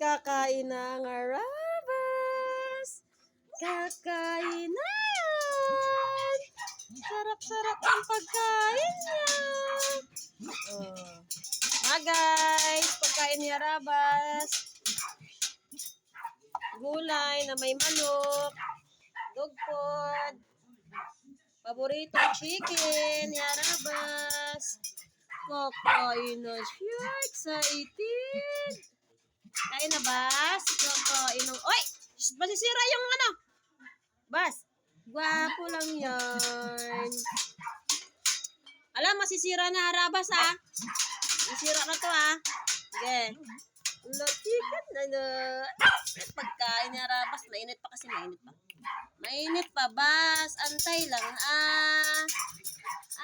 Kakain na ang arabas. Kakain na yan. Sarap-sarap ang pagkain niya. Oh. Guys, pagkain ni arabas. Gulay na may manok. Dugpod. Paboritong chicken ni arabas. Kakain na siya. Excited. Kain na, Bas? Kakain ng... Oy! Masisira yung ano? Bas, gwapo lang yan. Alam, masisira na arabas, ha? Masisira na to, ha? Sige. Chicken na na. Pagkain ni arabas. Mainit pa kasi, mainit pa. Mainit pa, Bas. Antay lang,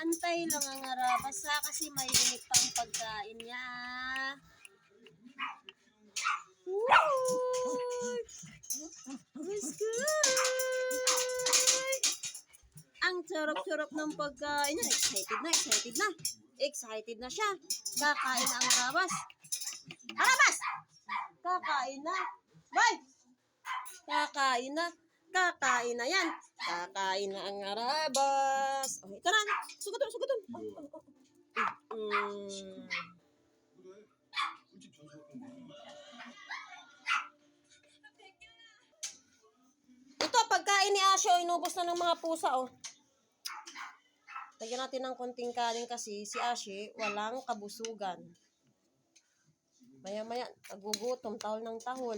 Antay lang ang arabas, ha? Kasi mainit pa ang pagkain niya, Mas good! Ang sarap-sarap ng pagkain niya. Excited na, excited na. Excited na siya. Kakain na ang arabas. Arabas! Kakain na. Boy! Kakain na. Kakain na yan. Kakain na ang arabas. Oh, ito na. Suguton, suguton. Ito, pagkain ni Asyo, inubos na ng mga pusa, oh. Lagyan natin ng konting kanin kasi si Ashi walang kabusugan. Maya-maya, nagugutom, tahol ng tahol.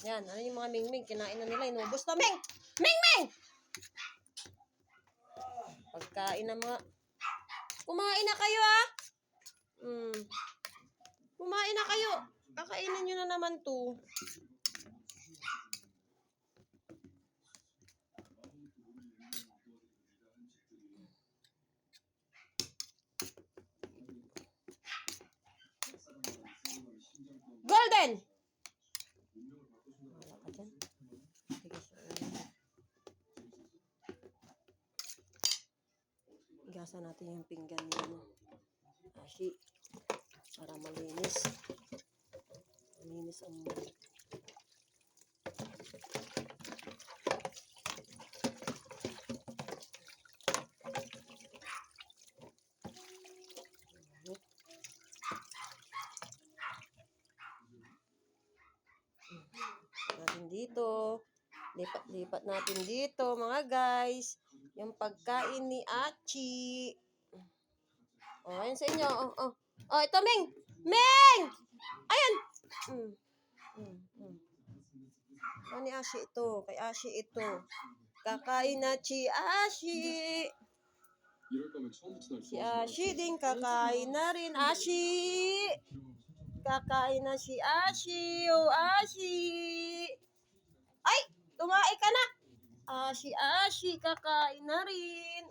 Yan, ano yung mga mingming? Kinain na nila, inubos na. Ming! Mingming! Pagkain na mga... Kumain na kayo, ha? Kumain na kayo. Kakainin nyo na naman to. Golden! Igasan natin yung pinggan niya. Ashi. Para malinis. Malinis ang... natin dito. Lipat natin dito, mga guys. Yung pagkain ni Achi. Oh, ayun sa inyo. Oh, ito, Ming! Ming! Ayan! Oh, ni Ashi ito. Kay Ashi ito. Kakain na si Ashi. Si Ashi din kakain na rin. Ashi! Kakain na si Ashi. Oh, Ashi! Ay! Tumae ka na! Ashi, kakain na rin.